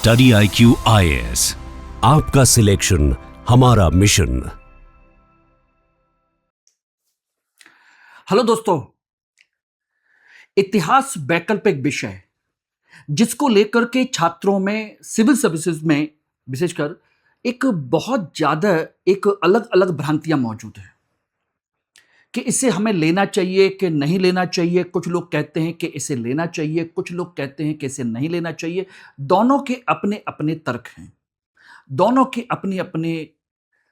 Study IQ IAS, आपका selection हमारा mission. Hello दोस्तों, इतिहास वैकल्पिक विषय जिसको लेकर के छात्रों में सिविल सर्विसेज में विशेषकर एक बहुत ज्यादा एक अलग अलग भ्रांतियां मौजूद है कि इसे हमें लेना चाहिए कि नहीं लेना चाहिए। कुछ लोग कहते हैं कि इसे लेना चाहिए, कुछ लोग कहते हैं कि इसे नहीं लेना चाहिए। दोनों के अपने अपने तर्क हैं, दोनों की अपनी अपनी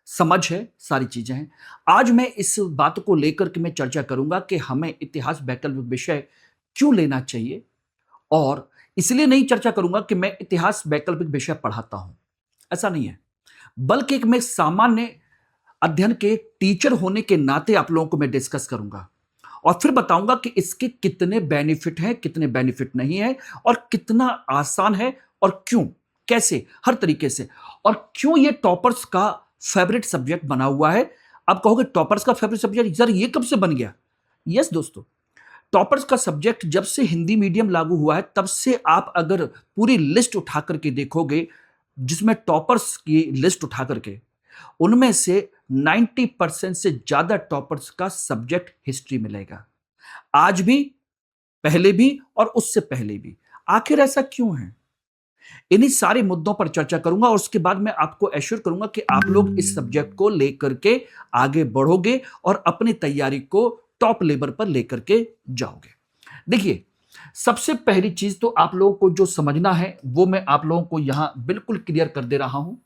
समझ है, सारी चीजें हैं। आज मैं इस बात को लेकर के मैं चर्चा करूंगा कि हमें इतिहास वैकल्पिक विषय क्यों लेना चाहिए। और इसलिए नहीं चर्चा करूंगा कि मैं इतिहास वैकल्पिक विषय पढ़ाता हूं, ऐसा नहीं है, बल्कि एक मैं सामान्य अध्ययन के टीचर होने के नाते आप लोगों को मैं डिस्कस करूंगा और फिर बताऊंगा कि इसके कितने बेनिफिट हैं, कितने बेनिफिट नहीं है, और कितना आसान है, और क्यों, कैसे, हर तरीके से, और क्यों ये टॉपर्स का फेवरेट सब्जेक्ट बना हुआ है। आप कहोगे टॉपर्स का फेवरेट सब्जेक्ट सर ये कब से बन गया? यस दोस्तों, टॉपर्स का सब्जेक्ट जब से हिंदी मीडियम लागू हुआ है तब से आप अगर पूरी लिस्ट उठा करके देखोगे, जिसमें टॉपर्स की लिस्ट उठा करके, उनमें से 90% से ज्यादा टॉपर्स का सब्जेक्ट हिस्ट्री मिलेगा। आज भी, पहले भी और उससे पहले भी। आखिर ऐसा क्यों है? इन्हीं सारे मुद्दों पर चर्चा करूंगा और उसके बाद मैं आपको एश्योर करूंगा कि आप लोग इस सब्जेक्ट को लेकर के आगे बढ़ोगे और अपनी तैयारी को टॉप लेवल पर लेकर के जाओगे। देखिए, सबसे पहली चीज तो आप लोगों को जो समझना है वो मैं आप लोगों को यहां बिल्कुल क्लियर कर दे रहा हूं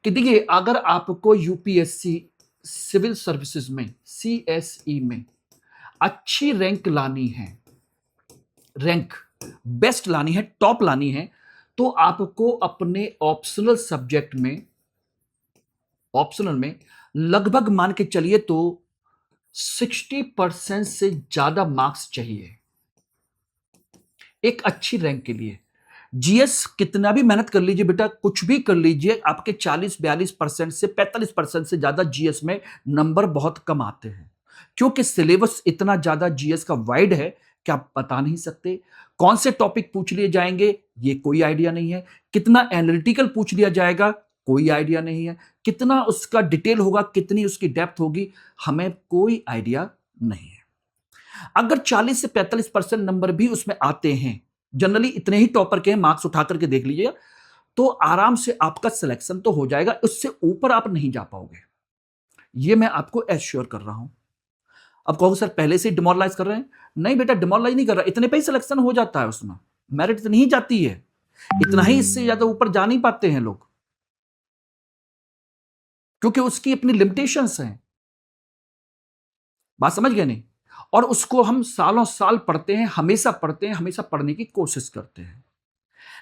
कि देखिए, अगर आपको यूपीएससी सिविल सर्विसेज में, सीएसई में अच्छी रैंक लानी है, रैंक बेस्ट लानी है, टॉप लानी है, तो आपको अपने ऑप्शनल में लगभग मान के चलिए तो 60% से ज्यादा मार्क्स चाहिए एक अच्छी रैंक के लिए। जीएस कितना भी मेहनत कर लीजिए बेटा, कुछ भी कर लीजिए, आपके 40-42% से 45% से ज्यादा जीएस में नंबर बहुत कम आते हैं, क्योंकि सिलेबस इतना ज्यादा जीएस का वाइड है कि आप बता नहीं सकते कौन से टॉपिक पूछ लिए जाएंगे, ये कोई आइडिया नहीं है। कितना एनालिटिकल पूछ लिया जाएगा, कोई आइडिया नहीं है। कितना उसका डिटेल होगा, कितनी उसकी डेप्थ होगी, हमें कोई आइडिया नहीं है। अगर 40 से 45% नंबर भी उसमें आते हैं, जनरली इतने ही टॉपर के मार्क्स उठा करके देख लीजिए, तो आराम से आपका सिलेक्शन तो हो जाएगा, उससे ऊपर आप नहीं जा पाओगे, ये मैं आपको एश्योर कर रहा हूं। अब कहोगे सर पहले से डिमोरलाइज कर रहे हैं। नहीं बेटा, डिमोरलाइज नहीं कर रहा, इतने पे ही सिलेक्शन हो जाता है, उसमें मेरिट तो नहीं जाती है, इतना ही, इससे ज्यादा ऊपर जा नहीं पाते हैं लोग, क्योंकि उसकी अपनी लिमिटेशंस हैं। बात समझ गए नहीं? और उसको हम सालों साल पढ़ते हैं, हमेशा पढ़ते हैं, हमेशा पढ़ने की कोशिश करते हैं।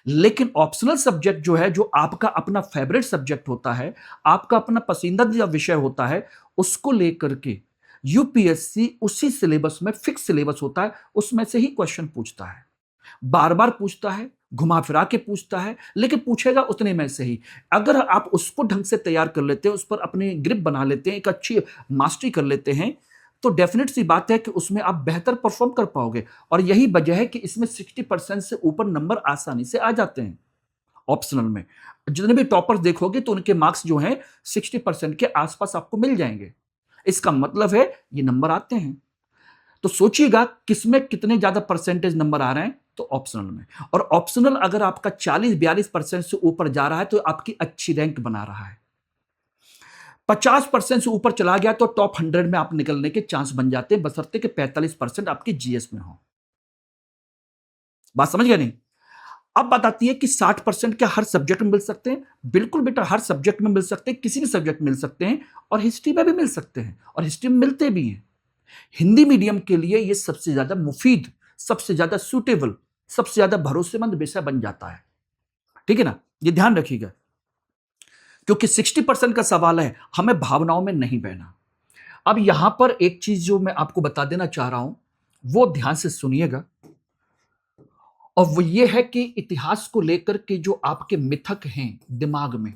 लेकिन ऑप्शनल सब्जेक्ट जो है, जो आपका अपना फेवरेट सब्जेक्ट होता है, आपका अपना पसंदीदा विषय होता है, उसको लेकर के यूपीएससी उसी सिलेबस में, फिक्स सिलेबस होता है, उसमें से ही क्वेश्चन पूछता है, बार बार पूछता है, घुमा फिरा के पूछता है, लेकिन पूछेगा उतने में से ही। अगर आप उसको ढंग से तैयार कर लेते हैं, उस पर अपनी ग्रिप बना लेते हैं, एक अच्छी मास्टरी कर लेते हैं, तो डेफिनेट सी बात है कि उसमें आप बेहतर परफॉर्म कर पाओगे। और यही वजह है कि इसमें 60% से ऊपर नंबर आसानी से आ जाते हैं। ऑप्शनल में जितने भी टॉपर्स देखोगे तो उनके मार्क्स जो हैं 60% के आसपास आपको मिल जाएंगे। इसका मतलब है ये नंबर आते हैं। तो सोचिएगा किसमें कितने ज्यादा परसेंटेज नंबर आ रहे हैं, तो ऑप्शनल में। और ऑप्शनल अगर आपका 40-42% से ऊपर जा रहा है तो आपकी अच्छी रैंक बना रहा है। 50% से ऊपर चला गया तो टॉप 100 में आप निकलने के चांस बन जाते हैं, बशर्ते कि 45% आपकी जीएस में हो। बात समझ गए नहीं? अब बात आती है कि 60% क्या हर सब्जेक्ट में मिल सकते हैं? बिल्कुल बेटा, हर सब्जेक्ट में मिल सकते हैं, किसी भी सब्जेक्ट में मिल सकते हैं, और हिस्ट्री में भी मिल सकते हैं, और हिस्ट्री में मिलते भी हैं। हिंदी मीडियम के लिए यह सबसे ज्यादा मुफीद, सबसे ज्यादा सूटेबल, सबसे ज्यादा भरोसेमंद विषय बन जाता है। ठीक है ना? ये ध्यान रखिएगा, क्योंकि 60% का सवाल है, हमें भावनाओं में नहीं बहना। अब यहां पर एक चीज जो मैं आपको बता देना चाह रहा हूं, वो ध्यान से सुनिएगा, और वो ये है कि इतिहास को लेकर के जो आपके मिथक हैं दिमाग में,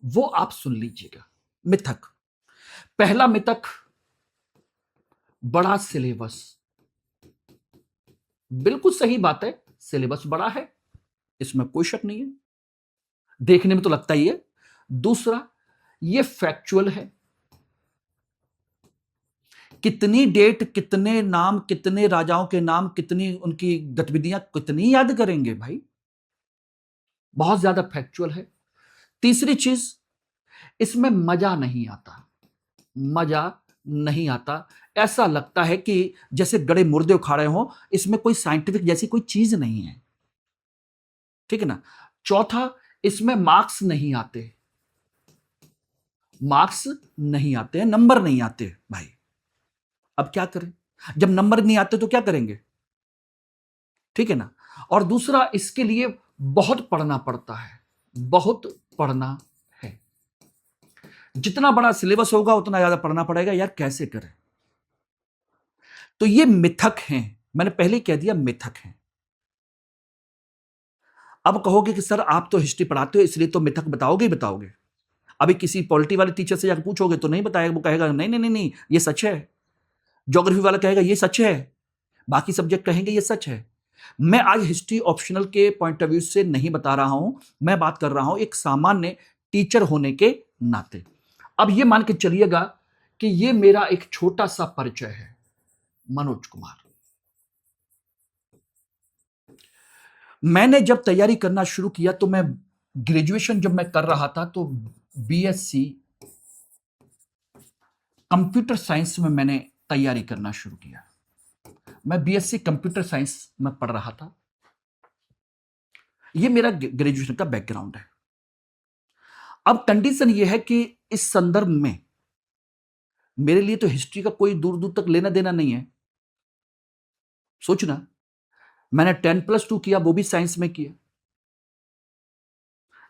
वो आप सुन लीजिएगा। मिथक, पहला मिथक, बड़ा सिलेबस। बिल्कुल सही बात है, सिलेबस बड़ा है, इसमें कोई शक नहीं है। देखने में तो लगता ही है। दूसरा, ये फैक्चुअल है। कितनी डेट, कितने नाम, कितने राजाओं के नाम, कितनी उनकी गतिविधियां कितनी याद करेंगे भाई? बहुत ज्यादा फैक्चुअल है। तीसरी चीज, इसमें मजा नहीं आता। मजा नहीं आता। ऐसा लगता है कि जैसे गड़े मुर्दे उखाड़े हों, इसमें कोई साइंटिफिक जैसी कोई चीज नहीं है। ठीक है ना? चौथा, इसमें मार्क्स नहीं आते। मार्क्स नहीं आते हैं, नंबर नहीं आते भाई। अब क्या करें? जब नंबर नहीं आते तो क्या करेंगे? ठीक है ना? और दूसरा, इसके लिए बहुत पढ़ना पड़ता है। बहुत पढ़ना है। जितना बड़ा सिलेबस होगा उतना ज्यादा पढ़ना पड़ेगा यार, कैसे करें? तो ये मिथक हैं। मैंने पहले ही कह दिया, मिथक हैं। अब कहोगे कि सर आप तो हिस्ट्री पढ़ाते हो इसलिए तो मिथक बताओगे ही बताओगे। अभी किसी पॉलिटी वाले टीचर से जाकर पूछोगे तो नहीं बताएगा, वो कहेगा नहीं नहीं नहीं नहीं ये सच है। ज्योग्राफी वाला कहेगा ये सच है। बाकी सब्जेक्ट कहेंगे ये सच है। मैं आज हिस्ट्री ऑप्शनल के पॉइंट ऑफ व्यू से नहीं बता रहा हूं, मैं बात कर रहा हूं एक सामान्य टीचर होने के नाते। अब ये मान के चलिएगा कि ये मेरा एक छोटा सा परिचय है, मनोज कुमार। मैंने जब तैयारी करना शुरू किया तो मैं ग्रेजुएशन जब मैं कर रहा था तो बीएससी कंप्यूटर साइंस में मैंने तैयारी करना शुरू किया। मैं बीएससी कंप्यूटर साइंस में पढ़ रहा था। ये मेरा ग्रेजुएशन का बैकग्राउंड है। अब कंडीशन ये है कि इस संदर्भ में मेरे लिए तो हिस्ट्री का कोई दूर दूर तक लेना देना नहीं है। सोचना, मैंने 10+2 किया, वो भी साइंस में किया,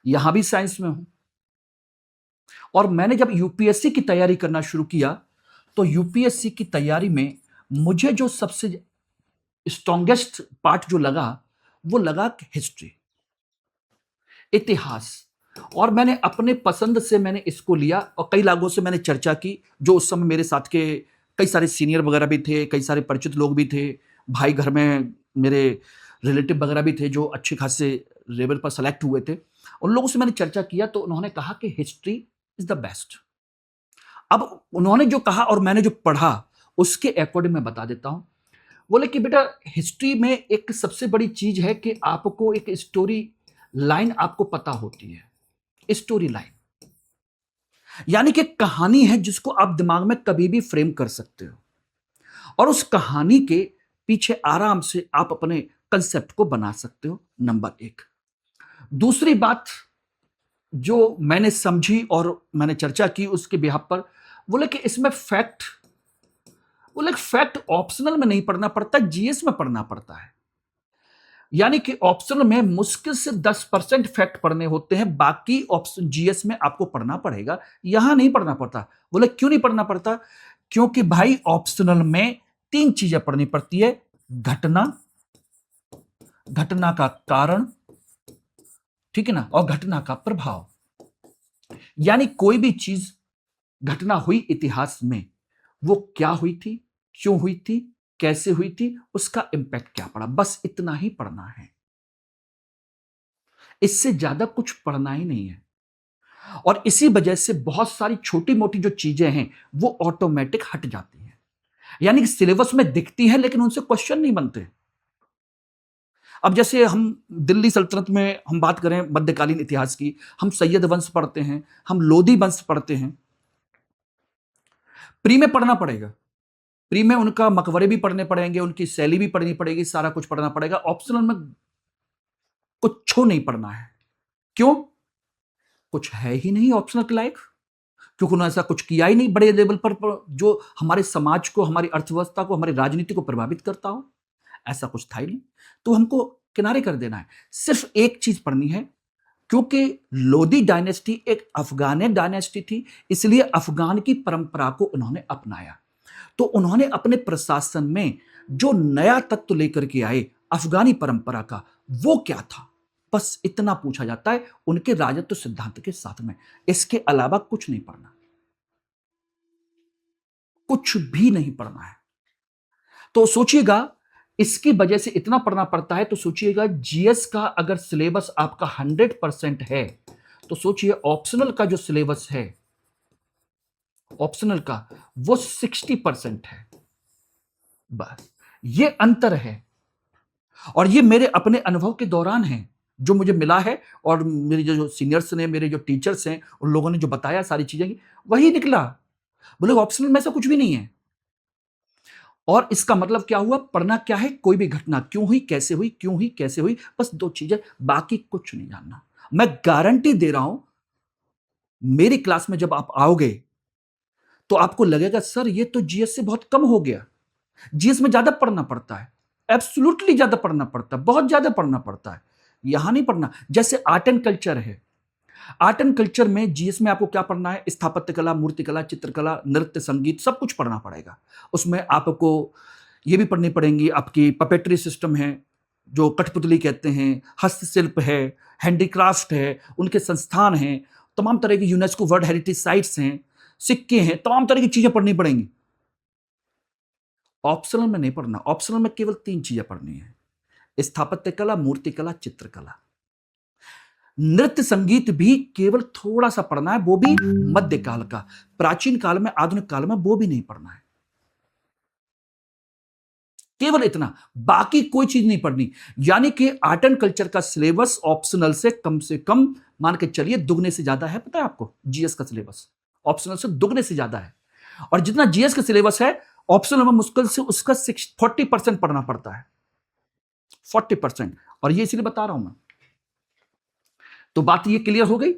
यहां भी साइंस में हूं। और मैंने जब यूपीएससी की तैयारी करना शुरू किया तो यूपीएससी की तैयारी में मुझे जो सबसे स्ट्रॉन्गेस्ट पार्ट जो लगा वो लगा हिस्ट्री, इतिहास। और मैंने अपने पसंद से मैंने इसको लिया और कई लोगों से मैंने चर्चा की, जो उस समय मेरे साथ के कई सारे सीनियर वगैरह भी थे, कई सारे परिचित लोग भी थे, भाई घर में मेरे रिलेटिव वगैरह भी थे जो अच्छे खासे लेवल पर सेलेक्ट हुए थे। उन लोगों से मैंने चर्चा किया तो उन्होंने कहा कि हिस्ट्री इज द बेस्ट। अब उन्होंने जो कहा और मैंने जो पढ़ा उसके अकॉर्डिंग मैं बता देता हूं। बोले कि बेटा हिस्ट्री में एक सबसे बड़ी चीज है कि आपको एक स्टोरी लाइन आपको पता होती है। स्टोरी लाइन यानी कि कहानी है जिसको आप दिमाग में कभी भी फ्रेम कर सकते हो और उस कहानी के पीछे आराम से आप अपने कंसेप्ट को बना सकते हो, नंबर एक। दूसरी बात जो मैंने समझी और मैंने चर्चा की उसके बिहाफ पर, बोले कि इसमें फैक्ट, बोले फैक्ट ऑप्शनल में नहीं पढ़ना पड़ता, जीएस में पढ़ना पड़ता है। यानी कि ऑप्शनल में मुश्किल से 10% फैक्ट पढ़ने होते हैं, बाकी ऑप्शन जीएस में आपको पढ़ना पड़ेगा, यहां नहीं पढ़ना पड़ता। बोले क्यों नहीं पढ़ना पड़ता? क्योंकि भाई ऑप्शनल में 3 चीजें पढ़नी पड़ती है, घटना, घटना का कारण, ठीक है ना, और घटना का प्रभाव। यानी कोई भी चीज घटना हुई इतिहास में, वो क्या हुई थी, क्यों हुई थी, कैसे हुई थी, उसका इंपैक्ट क्या पड़ा, बस इतना ही पढ़ना है। इससे ज्यादा कुछ पढ़ना ही नहीं है। और इसी वजह से बहुत सारी छोटी मोटी जो चीजें हैं वो ऑटोमेटिक हट जाती हैं। यानी कि सिलेबस में दिखती हैं लेकिन उनसे क्वेश्चन नहीं बनते। अब जैसे हम दिल्ली सल्तनत में हम बात करें मध्यकालीन इतिहास की, हम सैयद वंश पढ़ते हैं, हम लोधी वंश पढ़ते हैं। प्री में पढ़ना पड़ेगा, प्री में उनका मकबरे भी पढ़ने पड़ेंगे, उनकी शैली भी पढ़नी पड़ेगी, सारा कुछ पढ़ना पड़ेगा। ऑप्शनल में कुछ नहीं पढ़ना है। क्यों? कुछ है ही नहीं ऑप्शनल के लायक, क्योंकि उन्होंने ऐसा कुछ किया ही नहीं बड़े लेवल पर जो हमारे समाज को, हमारी अर्थव्यवस्था को, हमारी राजनीति को प्रभावित करता हो। ऐसा कुछ था ही नहीं, तो हमको किनारे कर देना है। सिर्फ एक चीज पढ़नी है, क्योंकि लोधी डायनेस्टी एक अफगान डायनेस्टी थी, इसलिए अफगान की परंपरा को उन्होंने अपनाया। तो उन्होंने अपने प्रशासन में जो नया तत्व लेकर के आए अफगानी परंपरा का, वो क्या था, बस इतना पूछा जाता है उनके राजत्व सिद्धांत के साथ में। इसके अलावा कुछ नहीं पढ़ना, कुछ भी नहीं पढ़ना है। तो सोचिएगा, इसकी वजह से इतना पढ़ना पड़ता है, तो सोचिएगा जीएस का अगर सिलेबस आपका 100% है तो सोचिए ऑप्शनल का जो सिलेबस है, ऑप्शनल का, वो 60% है। बस ये अंतर है, और ये मेरे अपने अनुभव के दौरान है जो मुझे मिला है, और मेरे जो सीनियर्स ने, मेरे जो टीचर्स हैं, उन लोगों ने जो बताया सारी चीजें, वही निकला। बोले ऑप्शनल में से कुछ भी नहीं है। और इसका मतलब क्या हुआ? पढ़ना क्या है? कोई भी घटना क्यों हुई, कैसे हुई, क्यों हुई, कैसे हुई, बस 2 चीजें, बाकी कुछ नहीं जानना। मैं गारंटी दे रहा हूं, मेरी क्लास में जब आप आओगे तो आपको लगेगा सर ये तो जीएस से बहुत कम हो गया। जीएस में ज्यादा पढ़ना पड़ता है, एब्सोल्युटली ज्यादा पढ़ना पड़ता है, बहुत ज्यादा पढ़ना पड़ता है। यहां नहीं पढ़ना। जैसे आर्ट एंड कल्चर है, आर्ट एंड कल्चर में जीएस में आपको क्या पढ़ना है? स्थापत्य कला, मूर्तिकला, चित्रकला, नृत्य, संगीत, सब कुछ पढ़ना पड़ेगा। उसमें आपको ये भी पढ़नी पड़ेंगी, आपकी पपेट्री सिस्टम है, जो कठपुतली कहते हैं, हस्तशिल्प है, हैंडीक्राफ्ट है, उनके संस्थान हैं, तमाम तरह की यूनेस्को वर्ल्ड हेरिटेज साइट्स हैं, सिक्के हैं, तमाम तरह की चीजें पढ़नी पड़ेंगी। ऑप्शनल में नहीं पढ़ना। ऑप्शनल में केवल 3 चीजें पढ़नी है: स्थापत्य कला, मूर्तिकला, चित्रकला। नृत्य संगीत भी केवल थोड़ा सा पढ़ना है, वो भी मध्यकाल का। प्राचीन काल में, आधुनिक काल में वो भी नहीं पढ़ना है। केवल इतना, बाकी कोई चीज नहीं पढ़नी। यानी कि आर्ट एंड कल्चर का सिलेबस ऑप्शनल से कम मान के चलिए दुगने से ज्यादा है। पता है आपको? जीएस का सिलेबस ऑप्शनल से दुगने से ज्यादा है। और जितना जीएस का सिलेबस है, ऑप्शनल में मुश्किल से उसका 40% पढ़ना पड़ता है। 40%। और ये इसलिए बता रहा हूं मैं। तो बात ये क्लियर हो गई।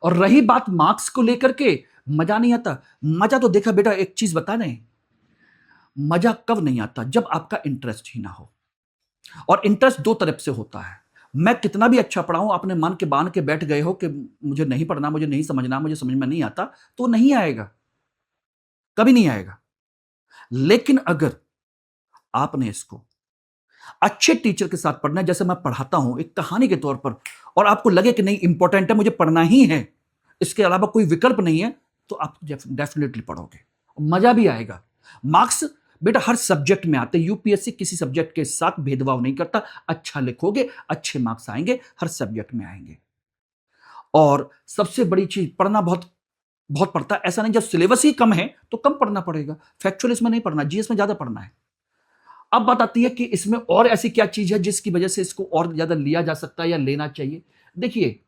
और रही बात मार्क्स को लेकर के, मजा नहीं आता। मजा तो देखा बेटा, एक चीज बता रहे हैं, मजा कब नहीं आता? जब आपका इंटरेस्ट ही ना हो। और इंटरेस्ट 2 तरफ से होता है। मैं कितना भी अच्छा पढ़ाऊं, आपने मान के बांध के बैठ गए हो कि मुझे नहीं पढ़ना, मुझे नहीं समझना, मुझे समझ में नहीं आता, तो नहीं आएगा, कभी नहीं आएगा। लेकिन अगर आपने इसको अच्छे टीचर के साथ पढ़ना है, जैसे मैं पढ़ाता हूं एक कहानी के तौर पर, और आपको लगे कि नहीं इंपॉर्टेंट है, मुझे पढ़ना ही है, इसके अलावा कोई विकल्प नहीं है, तो आप डेफिनेटली पढ़ोगे, मजा भी आएगा। मार्क्स बेटा हर सब्जेक्ट में आते हैं। यूपीएससी किसी सब्जेक्ट के साथ भेदभाव नहीं करता। अच्छा लिखोगे, अच्छे मार्क्स आएंगे, हर सब्जेक्ट में आएंगे। और सबसे बड़ी चीज, पढ़ना बहुत बहुत पड़ता है। ऐसा नहीं जब सिलेबस ही कम है तो कम पढ़ना पड़ेगा। फैक्चुअल इसमें नहीं पढ़ना, जीएस में ज्यादा पढ़ना है। अब बात आती है कि इसमें और ऐसी क्या चीज है जिसकी वजह से इसको और ज्यादा लिया जा सकता है या लेना चाहिए। देखिए,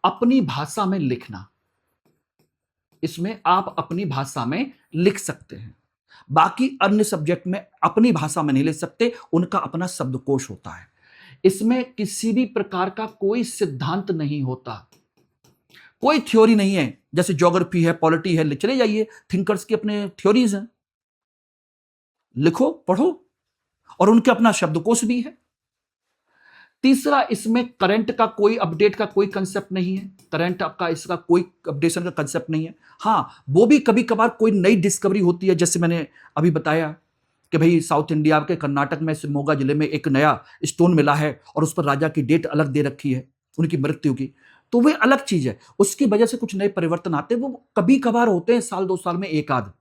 अपनी भाषा में लिखना, इसमें आप अपनी भाषा में लिख सकते हैं। बाकी अन्य सब्जेक्ट में अपनी भाषा में नहीं लिख सकते, उनका अपना शब्दकोश होता है। इसमें किसी भी प्रकार का कोई सिद्धांत नहीं होता, कोई थ्योरी नहीं है। जैसे ज्योग्राफी है, पॉलिटी है, चले जाइए, थिंकर्स की अपने थ्योरीज हैं, लिखो, पढ़ो, और उनके अपना शब्दकोश भी है। तीसरा, इसमें करंट का कोई अपडेट का कोई कंसेप्ट नहीं है। करंट आपका इसका कोई अपडेशन का कंसेप्ट नहीं है। हाँ, वो भी कभी कभार कोई नई डिस्कवरी होती है, जैसे मैंने अभी बताया कि भाई साउथ इंडिया के कर्नाटक में शिवमोगा जिले में एक नया स्टोन मिला है और उस पर राजा की डेट अलग दे रखी है, उनकी मृत्यु की। तो वे अलग चीज है, उसकी वजह से कुछ नए परिवर्तन आते हैं, वो कभी कभार होते हैं, साल 2 साल में एक आध,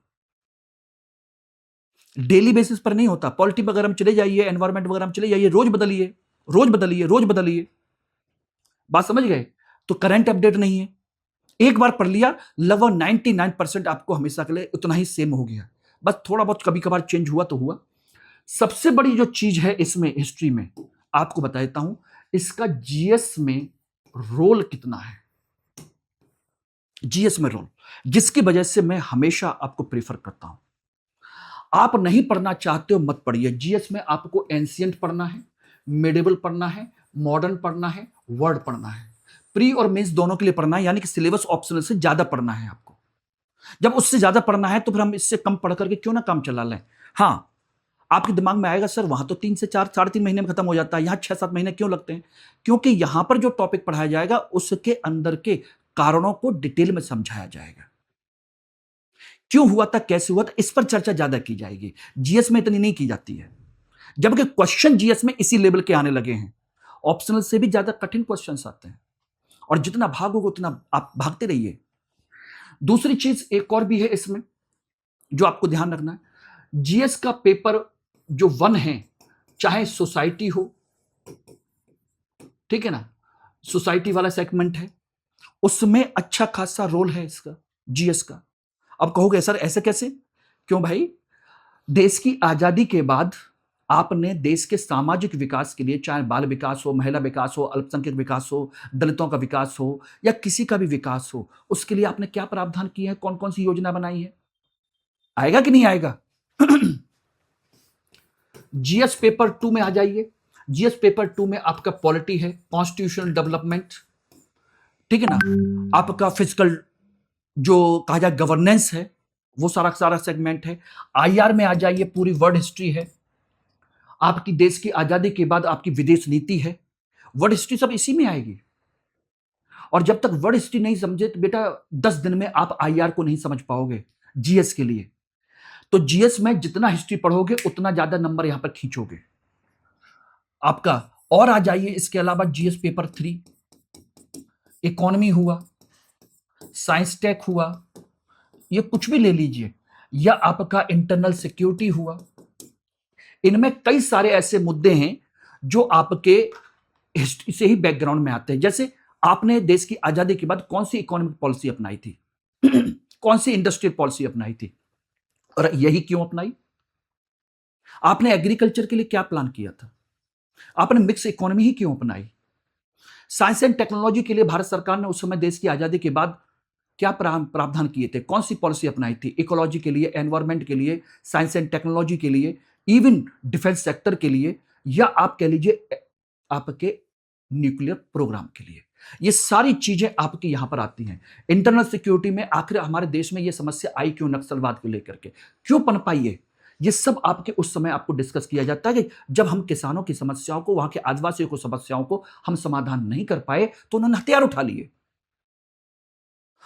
डेली बेसिस पर नहीं होता। पॉलिटी वगैरह में चले जाइए, एनवायरमेंट वगैरह में चले जाइए, रोज बदलिए, रोज बदलिए, रोज बदलिए। बात समझ गए? तो करंट अपडेट नहीं है। एक बार पढ़ लिया, लगभग 99% आपको हमेशा के लिए उतना ही सेम हो गया। बस थोड़ा बहुत कभी कभार चेंज हुआ तो हुआ। सबसे बड़ी जो चीज है इसमें, हिस्ट्री में, आपको बता देता हूं, इसका जीएस में रोल कितना है। जीएस में रोल, जिसकी वजह से मैं हमेशा आपको प्रीफर करता हूं। आप नहीं पढ़ना चाहते हो, मत पढ़िए। जीएस में आपको एंशियंट पढ़ना है, मिडिवल पढ़ना है, मॉडर्न पढ़ना है, वर्ड पढ़ना है। प्री और मेंस दोनों के लिए पढ़ना है, यानी कि सिलेबस ऑप्शनल से ज्यादा पढ़ना है आपको। जब उससे ज्यादा पढ़ना है तो फिर हम इससे कम पढ़ करके क्यों ना काम चला लें। हाँ, आपके दिमाग में आएगा सर वहां तो 3 से 4, 3.5 महीने में खत्म हो जाता है, यहां 6-7 महीने क्यों लगते हैं? क्योंकि यहां पर जो टॉपिक पढ़ाया जाएगा उसके अंदर के कारणों को डिटेल में समझाया जाएगा। क्यों हुआ था, कैसे हुआ था, इस पर चर्चा ज्यादा की जाएगी। जीएस में इतनी नहीं की जाती है, जबकि क्वेश्चन जीएस में इसी लेवल के आने लगे हैं। ऑप्शनल से भी ज्यादा कठिन क्वेश्चंस आते हैं, और जितना भागोगे उतना आप भागते रहिए। दूसरी चीज एक और भी है इसमें जो आपको ध्यान रखना है। जीएस का पेपर जो 1 है, चाहे सोसाइटी हो, ठीक है ना, सोसाइटी वाला सेगमेंट है, उसमें अच्छा खासा रोल है इसका, जीएस का। अब कहोगे सर ऐसे कैसे? क्यों भाई? देश की आजादी के बाद आपने देश के सामाजिक विकास के लिए, चाहे बाल विकास हो, महिला विकास हो, अल्पसंख्यक विकास हो, दलितों का विकास हो या किसी का भी विकास हो, उसके लिए आपने क्या प्रावधान किए हैं? कौन-कौन सी योजना बनाई है? आएगा कि नहीं आएगा? जीएस पेपर 2 में आ जाइए। जीएस पेपर 2 में आपका पॉलिटी है, कॉन्स्टिट्यूशनल डेवलपमेंट, ठीक है ना? आपका फिजिकल जो कहा जाए गवर्नेंस है, वो सारा सारा सेगमेंट है। आईआर में आ जाइए, पूरी वर्ल्ड हिस्ट्री है। आपकी देश की आजादी के बाद आपकी विदेश नीति है, वर्ल्ड हिस्ट्री सब इसी में आएगी। और जब तक वर्ल्ड हिस्ट्री नहीं समझे तो बेटा 10 दिन में आप आईआर को नहीं समझ पाओगे जीएस के लिए। तो जीएस में जितना हिस्ट्री पढ़ोगे उतना ज्यादा नंबर यहां पर खींचोगे आपका। और आ जाइए इसके अलावा जीएस पेपर 3, इकोनॉमी हुआ, साइंस टेक हुआ, ये कुछ भी ले लीजिए, या आपका इंटरनल सिक्योरिटी हुआ। इनमें कई सारे ऐसे मुद्दे हैं जो आपके हिस्ट्री से ही बैकग्राउंड में आते हैं। जैसे आपने देश की आजादी के बाद कौन सी इकोनॉमिक पॉलिसी अपनाई थी? कौन सी इंडस्ट्रियल पॉलिसी अपनाई थी? और यही क्यों अपनाई? आपने एग्रीकल्चर के लिए क्या प्लान किया था? आपने मिक्स इकोनॉमी ही क्यों अपनाई? साइंस एंड टेक्नोलॉजी के लिए भारत सरकार ने उस समय देश की आजादी के बाद क्या प्रावधान किए थे? कौन सी पॉलिसी अपनाई थी? इकोलॉजी के लिए, एनवायरमेंट के लिए, साइंस एंड टेक्नोलॉजी के लिए, इवन डिफेंस सेक्टर के लिए, या आप कह लीजिए आपके न्यूक्लियर प्रोग्राम के लिए। ये सारी चीजें आपकी यहां पर आती हैं। इंटरनल सिक्योरिटी में आखिर हमारे देश में ये समस्या आई क्यों, नक्सलवाद को लेकर के क्यों पनपाई है? ये सब आपके उस समय आपको डिस्कस किया जाता है कि जब हम किसानों की समस्याओं को, वहां के आदिवासियों को समस्याओं को हम समाधान नहीं कर पाए तो उन्होंने हथियार उठा लिए।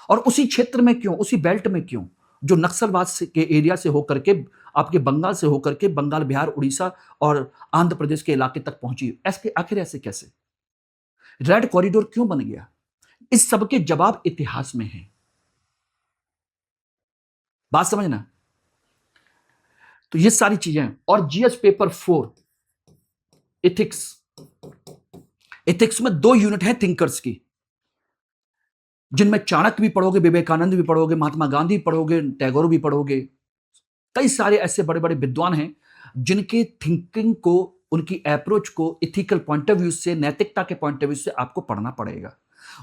और उसी क्षेत्र में क्यों, उसी बेल्ट में क्यों, जो नक्सलवाद के एरिया से होकर के, आपके बंगाल से होकर के, बंगाल, बिहार, उड़ीसा और आंध्र प्रदेश के इलाके तक पहुंची? ऐसे आखिर ऐसे कैसे? रेड कॉरिडोर क्यों बन गया? इस सब के जवाब इतिहास में हैं। बात समझना। तो ये सारी चीजें हैं। और जीएस पेपर 4, इथिक्स। इथिक्स में 2 यूनिट है थिंकर्स की, जिनमें चाणक्य भी पढ़ोगे, विवेकानंद भी पढ़ोगे, महात्मा गांधी पढ़ोगे, टैगोर भी पढ़ोगे। कई सारे ऐसे बड़े बड़े विद्वान हैं जिनके थिंकिंग को, उनकी अप्रोच को इथिकल पॉइंट ऑफ व्यू से, नैतिकता के पॉइंट ऑफ व्यू से आपको पढ़ना पड़ेगा।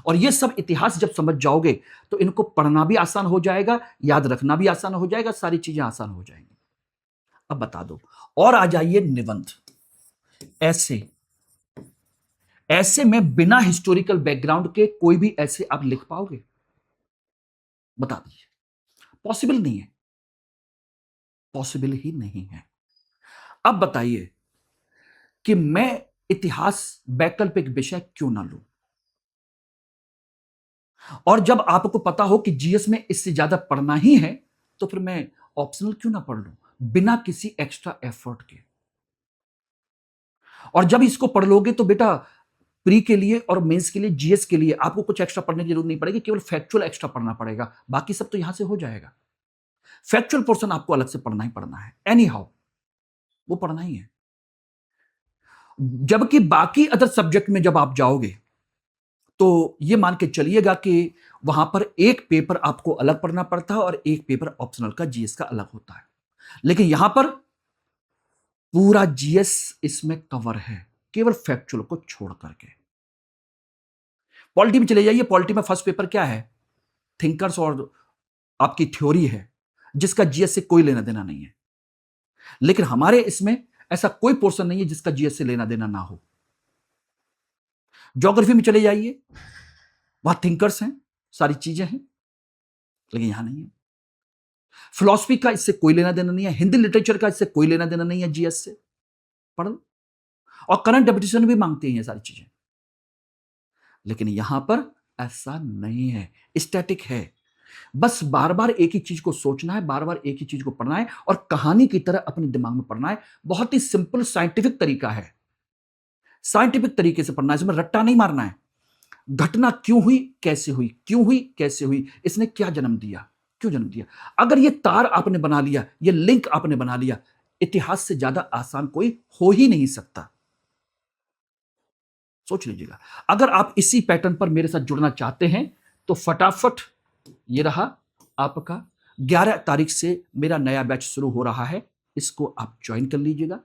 और ये सब इतिहास जब समझ जाओगे तो इनको पढ़ना भी आसान हो जाएगा, याद रखना भी आसान हो जाएगा, सारी चीजें आसान हो जाएंगी। अब बता दो। और आ जाइए निबंध, ऐसे। ऐसे में बिना हिस्टोरिकल बैकग्राउंड के कोई भी ऐसे आप लिख पाओगे? बता दीजिए। पॉसिबल नहीं है, पॉसिबल ही नहीं है। अब बताइए कि मैं इतिहास वैकल्पिक विषय क्यों ना लूं? और जब आपको पता हो कि जीएस में इससे ज्यादा पढ़ना ही है तो फिर मैं ऑप्शनल क्यों ना पढ़ लूं बिना किसी एक्स्ट्रा एफर्ट के? और जब इसको पढ़ लोगे तो बेटा प्री के लिए और मेंस के लिए, जीएस के लिए आपको कुछ एक्स्ट्रा पढ़ने की जरूरत नहीं पड़ेगी, केवल फैक्चुअल एक्स्ट्रा पढ़ना पड़ेगा। बाकी सब तो यहां से हो जाएगा। फैक्चुअल पोर्शन आपको अलग से पढ़ना ही पढ़ना है, एनी हाउ वो पढ़ना ही है। जबकि बाकी अदर सब्जेक्ट में जब आप जाओगे तो ये मान के चलिएगा कि वहां पर एक पेपर आपको अलग पढ़ना पड़ता है और एक पेपर ऑप्शनल का, जीएस का अलग होता है। लेकिन यहां पर पूरा जीएस इसमें कवर है, केवल फैक्चुअल को छोड़ करके। पॉलिटी में चले जाइए। पॉलिटी में फर्स्ट पेपर क्या है? थिंकर्स और आपकी थ्योरी है, जिसका जीएस से कोई लेना देना नहीं है। लेकिन हमारे इसमें ऐसा कोई पोर्शन नहीं है जिसका जीएस से लेना देना ना हो। ज्योग्राफी में चले जाइए, वहां थिंकर्स हैं, सारी चीजें हैं, लेकिन यहां नहीं है। फिलॉसफी का इससे कोई लेना देना नहीं है, हिंदी लिटरेचर का इससे कोई लेना देना नहीं है जीएस से, पढ़ लो। और करंट डेफिनेशन भी मांगते हैं ये सारी चीजें, लेकिन यहां पर ऐसा नहीं है, स्टैटिक है। बस बार बार एक ही चीज को सोचना है, बार बार एक ही चीज को पढ़ना है और कहानी की तरह अपने दिमाग में पढ़ना है। बहुत ही सिंपल साइंटिफिक तरीका है, साइंटिफिक तरीके से पढ़ना है, इसमें रट्टा नहीं मारना है। घटना क्यों हुई, कैसे हुई, क्यों हुई, कैसे हुई, इसने क्या जन्म दिया, क्यों जन्म दिया। अगर ये तार आपने बना लिया, ये लिंक आपने बना लिया, इतिहास से ज्यादा आसान कोई हो ही नहीं सकता। सोच लीजिएगा। अगर आप इसी पैटर्न पर मेरे साथ जुड़ना चाहते हैं तो फटाफट ये रहा आपका 11 तारीख से मेरा नया बैच शुरू हो रहा है, इसको आप ज्वाइन कर लीजिएगा।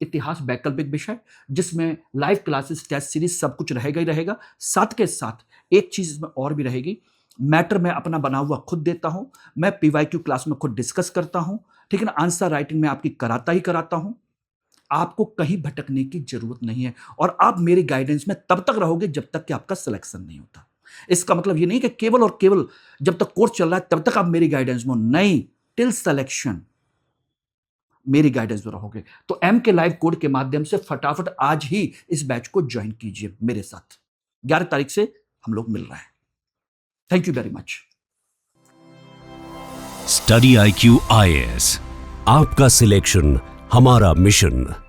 इतिहास वैकल्पिक विषय, जिसमें लाइव क्लासेस, टेस्ट सीरीज सब कुछ रहेगा ही रहेगा। साथ के साथ एक चीज इसमें और भी रहेगी, मैटर मैं अपना बना हुआ खुद देता हूं, मैं पीवाईक्यू क्लास में खुद डिस्कस करता हूं, ठीक है ना। आंसर राइटिंग में आपकी कराता ही कराता हूं। आपको कहीं भटकने की जरूरत नहीं है और आप मेरी गाइडेंस में तब तक रहोगे जब तक कि आपका सिलेक्शन नहीं होता। इसका मतलब ये नहीं कि केवल और केवल जब तक कोर्स चल रहा है तब तक आप मेरी गाइडेंस में हो, नहीं, टिल सिलेक्शन मेरी गाइडेंस में रहोगे। तो एम के लाइव कोड के माध्यम से फटाफट आज ही इस बैच को ज्वाइन कीजिए मेरे साथ। 11 तारीख से हम लोग मिल रहे हैं। Thank you very much. Study IQ IAS, आपका सिलेक्शन हमारा मिशन।